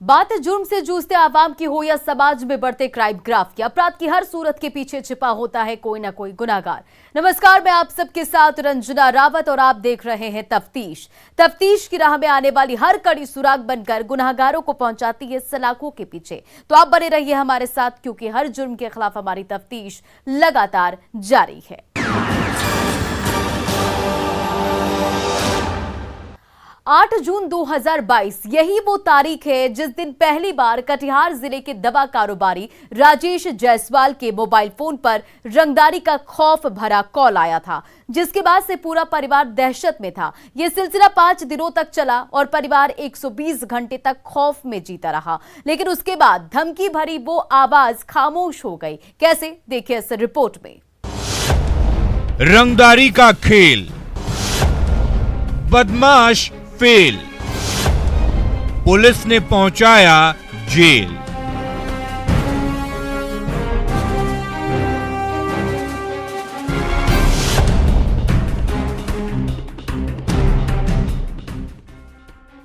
बात जुर्म से जूझते आवाम की हो या समाज में बढ़ते क्राइम ग्राफ की, अपराध की हर सूरत के पीछे छिपा होता है कोई ना कोई गुनाहगार। नमस्कार, मैं आप सबके साथ रंजना रावत और आप देख रहे हैं तफ्तीश। तफ्तीश की राह में आने वाली हर कड़ी सुराग बनकर गुनाहगारों को पहुंचाती है सलाखों के पीछे। तो आप बने रहिए हमारे साथ, क्योंकि हर जुर्म के खिलाफ हमारी तफ्तीश लगातार जारी है। 8 जून 2022 यही वो तारीख है जिस दिन पहली बार कटिहार जिले के दवा कारोबारी राजेश जायसवाल के मोबाइल फोन पर रंगदारी का खौफ भरा कॉल आया था, जिसके बाद से पूरा परिवार दहशत में था। यह सिलसिला 5 दिनों तक चला और परिवार 120 घंटे तक खौफ में जीता रहा, लेकिन उसके बाद धमकी भरी वो आवाज खामोश हो गई। कैसे, देखिए इस रिपोर्ट में। रंगदारी का खेल, बदमाश फेल, पुलिस ने पहुंचाया जेल।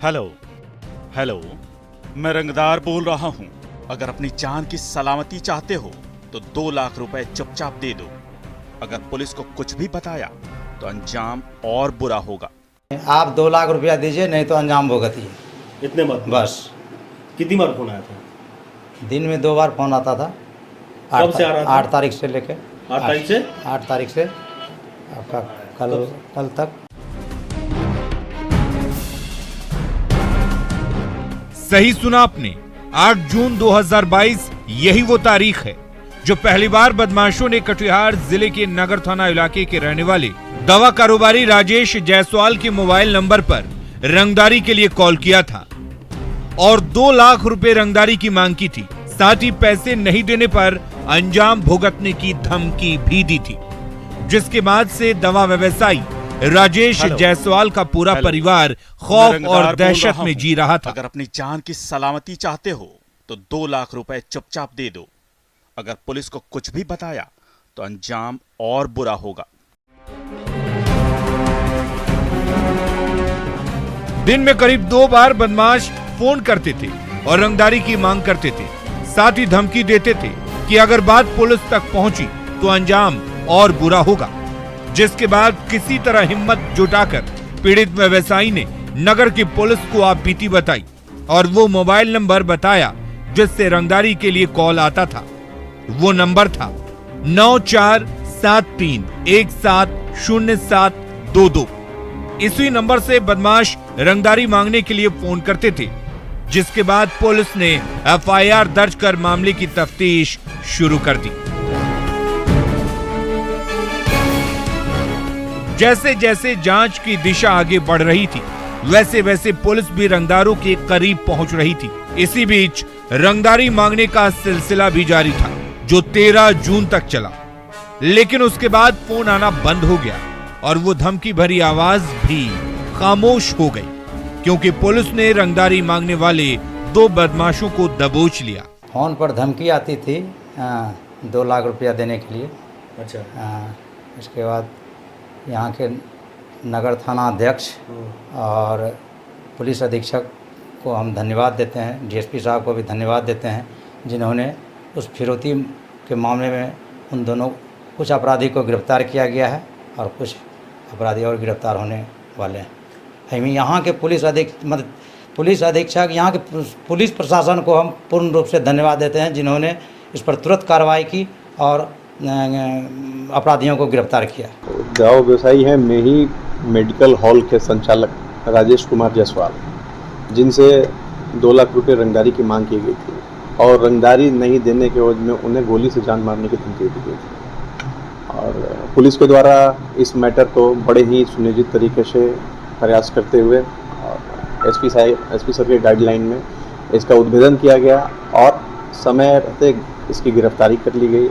हेलो, मैं रंगदार बोल रहा हूं। अगर अपनी जान की सलामती चाहते हो तो 2 लाख रुपए चुपचाप दे दो। अगर पुलिस को कुछ भी बताया तो अंजाम और बुरा होगा। आप 2 लाख रुपया दीजिए, नहीं तो अंजाम भुगतिए। इतने मत बस। कितनी बार फोन आया था? दिन में 2 बार फोन आता था। कब से आ रहा था? 8 तारीख से लेके 8 तारीख से 8 तारीख से आपका कल तक। सही सुना आपने, 8 जून 2022 यही वो तारीख है जो पहली बार बदमाशों ने कटिहार जिले के नगर थाना इलाके के रहने वाले दवा कारोबारी राजेश जायसवाल के मोबाइल नंबर पर रंगदारी के लिए कॉल किया था और 2 लाख रुपए रंगदारी की मांग की थी। साथ ही पैसे नहीं देने पर अंजाम भुगतने की धमकी भी दी थी, जिसके बाद से दवा व्यवसायी राजेश जायसवाल का पूरा परिवार खौफ और दहशत में जी रहा था। अगर अपनी जान की सलामती चाहते हो तो 2 लाख रुपए चुपचाप दे दो। अगर पुलिस को कुछ भी बताया तो अंजाम और बुरा होगा। दिन में करीब 2 बार बदमाश फोन करते थे और रंगदारी की मांग करते थे। साथ ही धमकी देते थे कि अगर बात पुलिस तक पहुंची तो अंजाम और बुरा होगा, जिसके बाद किसी तरह हिम्मत जुटाकर पीड़ित व्यवसायी ने नगर की पुलिस को आपबीती बताई और वो मोबाइल नंबर बताया जिससे रंगदारी के लिए कॉल आता था। वो नंबर था 9473170722। इसी नंबर से बदमाश रंगदारी मांगने के लिए फोन करते थे, जिसके बाद पुलिस ने एफआईआर दर्ज कर मामले की तफ्तीश शुरू कर दी। जैसे जैसे जांच की दिशा आगे बढ़ रही थी, वैसे वैसे पुलिस भी रंगदारों के करीब पहुंच रही थी। इसी बीच रंगदारी मांगने का सिलसिला भी जारी था, जो 13 जून तक चला, लेकिन उसके बाद फोन आना बंद हो गया और वो धमकी भरी आवाज भी खामोश हो गई, क्योंकि पुलिस ने रंगदारी मांगने वाले 2 बदमाशों को दबोच लिया। फोन पर धमकी आती थी 2 लाख रुपया देने के लिए। अच्छा। इसके बाद यहाँ के नगर थाना अध्यक्ष और पुलिस अधीक्षक को हम धन्यवाद देते हैं, डीएसपी साहब को भी धन्यवाद देते हैं, जिन्होंने उस फिरौती के मामले में उन दोनों कुछ अपराधी को गिरफ्तार किया गया है और कुछ अपराधी और गिरफ्तार होने वाले हैं। हम यहाँ के पुलिस अधीक्षक, यहाँ के पुलिस प्रशासन को हम पूर्ण रूप से धन्यवाद देते हैं, जिन्होंने इस पर तुरंत कार्रवाई की और अपराधियों को गिरफ्तार किया। दवा व्यवसायी हैं मैं ही मेडिकल हॉल के संचालक राजेश कुमार जायसवाल, जिनसे 2 लाख रुपए रंगदारी की मांग की गई थी और रंगदारी नहीं देने के वजह में उन्हें गोली से जान मारने की धमकी दी गई थी। और पुलिस के द्वारा इस मैटर को बड़े ही सुनियोजित तरीके से प्रयास करते हुए और एसपी सर के गाइडलाइन में इसका उद्भेदन किया गया और समय रहते इसकी गिरफ्तारी कर ली गई।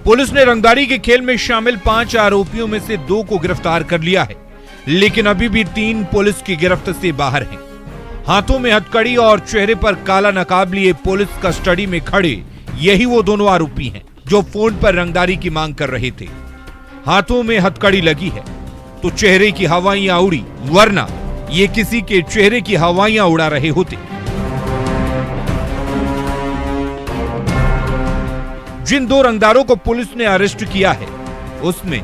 पुलिस ने रंगदारी के खेल में शामिल 5 आरोपियों में से 2 को गिरफ्तार कर लिया है, लेकिन अभी भी 3 पुलिस की गिरफ्त से बाहर हैं। हाथों में हथकड़ी और चेहरे पर काला नकाब लिए पुलिस कस्टडी में खड़े यही वो दोनों आरोपी हैं जो फोन पर रंगदारी की मांग कर रहे थे। हाथों में हथकड़ी लगी है तो चेहरे की हवाइयां उड़ी, वरना ये किसी के चेहरे की हवाइयां उड़ा रहे होते। जिन दो रंगदारों को पुलिस ने अरेस्ट किया है उसमें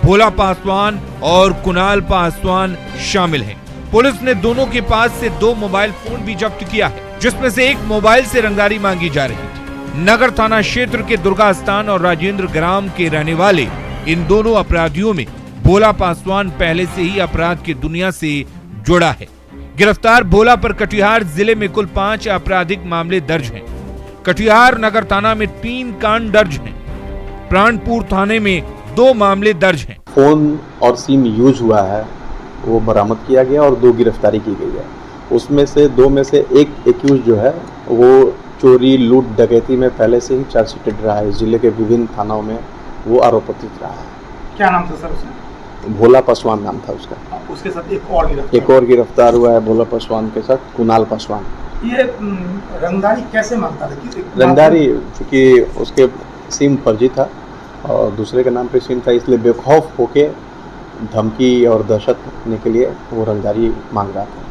भोला पासवान और कुणाल पासवान शामिल हैं। पुलिस ने दोनों के पास से 2 मोबाइल फोन भी जब्त किया है, जिसमें से एक मोबाइल से रंगदारी मांगी जा रही थी। नगर थाना क्षेत्र के दुर्गा स्थान और राजेंद्र ग्राम के रहने वाले इन दोनों अपराधियों में भोला पासवान पहले से ही अपराध की दुनिया से जुड़ा है। गिरफ्तार भोला पर कटिहार जिले में कुल 5 आपराधिक मामले दर्ज हैं। कटिहार नगर थाना में 3 कांड दर्ज हैं। प्राणपुर थाने में 2 मामले दर्ज हैं। फोन और सिम यूज हुआ है वो बरामद किया गया और 2 गिरफ्तारी की गई है। उसमें से 2 में से एक एक्यूज जो है वो चोरी लूट डकैती में पहले से ही चार्जशीटेड रहा है। जिले के विभिन्न थानों में वो आरोपित रहा है। क्या नाम था सर उसका? भोला पासवान नाम था उसका। उसके साथ एक और गिरफ्तार हुआ है भोला पासवान के साथ कुणाल पासवान। ये रंगदारी कैसे मांगता था? रंगदारी चूँकि उसके सिम फर्जी था और दूसरे के नाम पे सिम था, इसलिए बेखौफ होके धमकी और दहशत देने के लिए वो रंगदारी मांग रहा था।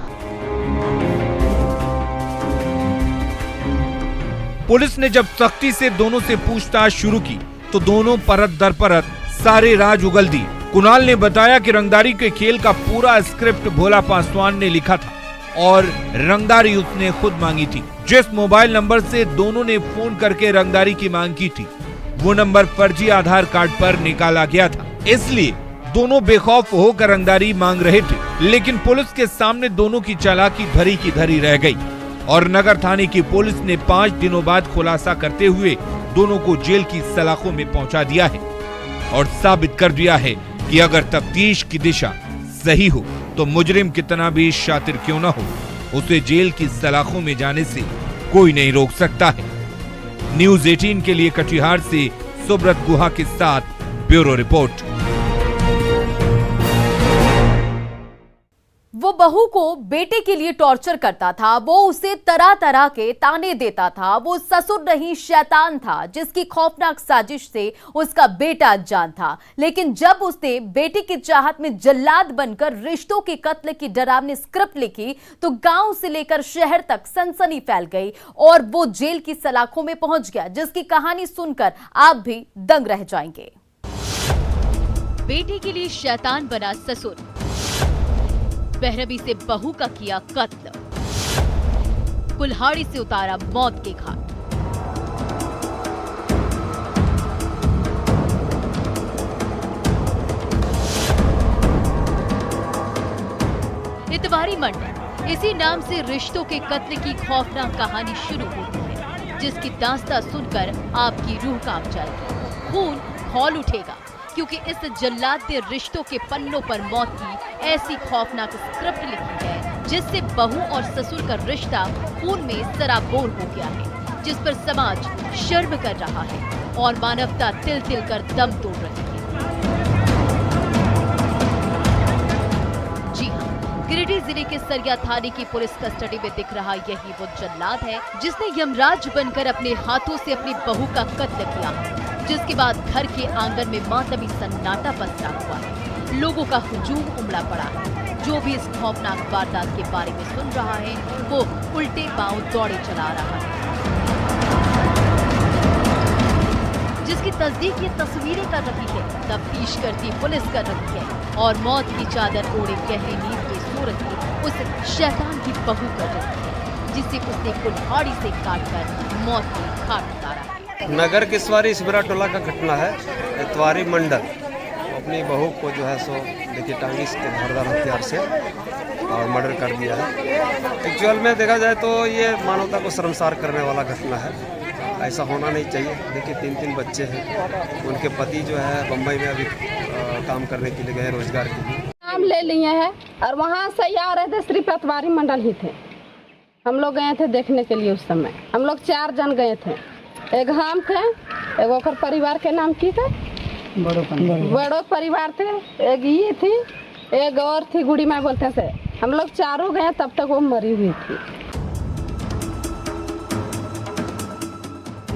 पुलिस ने जब सख्ती से दोनों से पूछताछ शुरू की तो दोनों परत दर परत सारे राज उगल दिए। कुणाल ने बताया कि रंगदारी के खेल का पूरा स्क्रिप्ट भोला पासवान ने लिखा था और रंगदारी उसने खुद मांगी थी। जिस मोबाइल नंबर से दोनों ने फोन करके रंगदारी की मांग की थी वो नंबर फर्जी आधार कार्ड पर निकाला गया था, इसलिए दोनों बेखौफ होकर रंगदारी मांग रहे थे। लेकिन पुलिस के सामने दोनों की चालाकी धरी की धरी रह गई और नगर थाने की पुलिस ने 5 दिनों बाद खुलासा करते हुए दोनों को जेल की सलाखों में पहुंचा दिया है और साबित कर दिया है कि अगर तफ्तीश की दिशा सही हो तो मुजरिम कितना भी शातिर क्यों ना हो, उसे जेल की सलाखों में जाने से कोई नहीं रोक सकता है। न्यूज़ 18 के लिए कटिहार से सुब्रत गुहा के साथ ब्यूरो रिपोर्ट। वो बहू को बेटे के लिए टॉर्चर करता था, वो उसे तरह तरह के ताने देता था। वो ससुर नहीं शैतान था जिसकी खौफनाक साजिश से उसका बेटा अनजान था। लेकिन जब उसने बेटे की चाहत में जल्लाद बनकर रिश्तों के कत्ल की डरावनी स्क्रिप्ट लिखी तो गांव से लेकर शहर तक सनसनी फैल गई और वो जेल की सलाखों में पहुंच गया, जिसकी कहानी सुनकर आप भी दंग रह जाएंगे। बेटे के लिए शैतान बना ससुर, बेरहमी से बहू का किया कत्ल, कुल्हाड़ी से उतारा मौत के घाट। इतवारी मंडल, इसी नाम से रिश्तों के कत्ल की खौफनाक कहानी शुरू होती है, जिसकी दास्तां सुनकर आपकी रूह कांप जाएगी, खून खौल उठेगा, क्योंकि इस जल्लाद ने रिश्तों के पन्नों पर मौत की ऐसी खौफनाक स्क्रिप्ट लिखी है जिससे बहू और ससुर का रिश्ता खून में सराबोर हो गया है, जिस पर समाज शर्म कर रहा है और मानवता तिल तिल कर दम तोड़ रही है। जी हाँ, गिरिडीह जिले के सरिया थाने की पुलिस कस्टडी में दिख रहा यही वो जल्लाद है जिसने यमराज बनकर अपने हाथों से अपनी बहू का कत्ल किया है, जिसके बाद घर के आंगन में मातमी सन्नाटा पसरा हुआ है। लोगों का हुजूम उमड़ा पड़ा है। जो भी इस खौफनाक वारदात के बारे में सुन रहा है वो उल्टे पांव दौड़े चला रहा है। जिसकी तस्दीक ये तस्वीरें कर रही है, तफ्तीश करती पुलिस कर रही है और मौत की चादर ओढ़े गहरी नींद की सूरत में उस शैतान की बहू कर रही है, जिसे उसने कुल्हाड़ी से काटकर मौत की घाट उतारा है। नगर किसवारी इसबरा टोला का घटना है। इतवारी मंडल अपनी बहू को जो है सो देखिए टांगी के धारदार हथियार से और मर्डर कर दिया है। एक्चुअल में देखा जाए तो ये मानवता को शर्मसार करने वाला घटना है। ऐसा होना नहीं चाहिए। देखिए 3 बच्चे हैं, उनके पति जो है बम्बई में अभी काम करने के लिए गए रोजगार के लिए। नाम ले लिए हैं और वहाँ से आ रहे थे, सिर्फ इतवारी मंडल ही थे। हम लोग गए थे देखने के लिए। उस समय हम लोग 4 जन गए थे। एक हम थे, एक ओकर परिवार के नाम की थे, बड़ो परिवार थे, एक ये थी, एक और थी गुड़ी माँ बोलते से। हम लोग 4 गए, तब तक वो मरी हुई थी।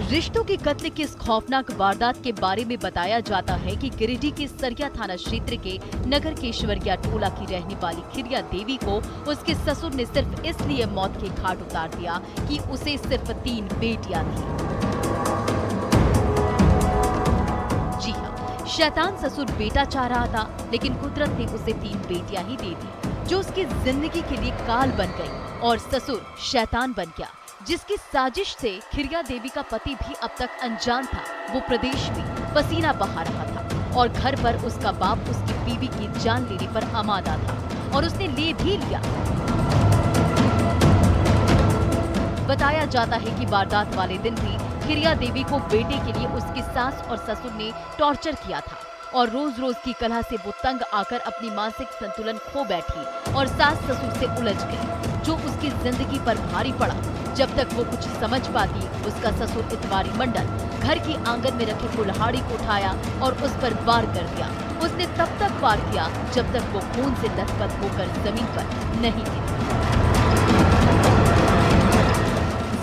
रिश्तों के कत्ल की इस खौफनाक वारदात के बारे में बताया जाता है कि गिरिडीह के सरिया थाना क्षेत्र के नगर केशवरिया टोला की रहने वाली खिरिया देवी को उसके ससुर ने सिर्फ इसलिए मौत के घाट उतार दिया कि उसे सिर्फ 3 बेटियां थी। जी हाँ, शैतान ससुर बेटा चाह रहा था, लेकिन कुदरत ने उसे 3 बेटियां ही दे दी, जो उसकी जिंदगी के लिए काल बन गई और ससुर शैतान बन गया, जिसकी साजिश से खिरिया देवी का पति भी अब तक अनजान था। वो प्रदेश में पसीना बहा रहा था और घर पर उसका बाप उसकी बीवी की जान लेने पर आमादा था और उसने ले भी लिया। बताया जाता है कि वारदात वाले दिन भी खिरिया देवी को बेटे के लिए उसकी सास और ससुर ने टॉर्चर किया था और रोज रोज की कलह से वो तंग आकर अपनी मानसिक संतुलन खो बैठी और सास ससुर से उलझ गई, जो उसकी जिंदगी पर भारी पड़ा। जब तक वो कुछ समझ पाती, उसका ससुर इतवारी मंडल घर की आंगन में रखे कुल्हाड़ी को उठाया और उस पर वार कर दिया। उसने तब तक वार किया जब तक वो खून से लथपथ होकर जमीन पर नहीं गिरी।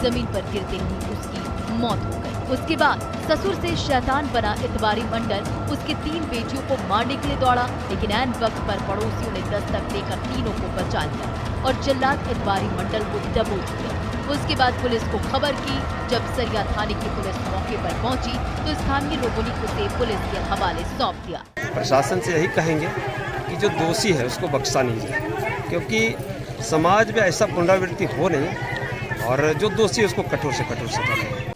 जमीन पर गिरते ही उसकी मौत हो गई। उसके बाद ससुर से शैतान बना इतवारी मंडल उसकी 3 बेटियों को मारने के लिए दौड़ा, लेकिन ऐन वक्त पर पड़ोसियों ने दस्तक देकर तीनों को बचा लिया और जल्लाद इतवारी मंडल को दबोच दिया। उसके बाद पुलिस को खबर की। जब सरिया थाने की पुलिस मौके पर पहुंची तो स्थानीय लोगों ने उसे पुलिस के हवाले सौंप दिया। प्रशासन से यही कहेंगे कि जो दोषी है उसको बख्शा नहीं जाए, क्योंकि समाज में ऐसा पुनरावृत्ति हो नहीं और जो दोषी है उसको कठोर से कठोर सजा मिले।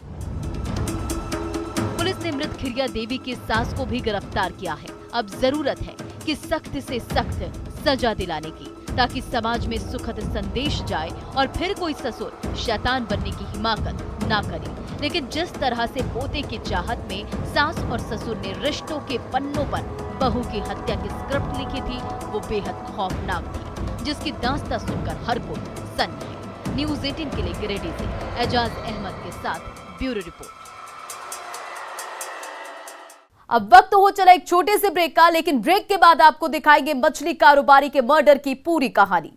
पुलिस ने मृत खिरिया देवी की सास को भी गिरफ्तार किया है। अब जरूरत है कि सख्त से सख्त सजा दिलाने की, ताकि समाज में सुखद संदेश जाए और फिर कोई ससुर शैतान बनने की हिमाकत ना करे। लेकिन जिस तरह से पोते की चाहत में सास और ससुर ने रिश्तों के पन्नों पर बहू की हत्या की स्क्रिप्ट लिखी थी, वो बेहद खौफनाक थी, जिसकी दास्तां सुनकर हर कोई सन्न है। न्यूज़ 18 के लिए गिरिडीह से एजाज अहमद के साथ ब्यूरो रिपोर्ट। अब वक्त हो चला एक छोटे से ब्रेक का, लेकिन ब्रेक के बाद आपको दिखाएंगे मछली कारोबारी के मर्डर की पूरी कहानी।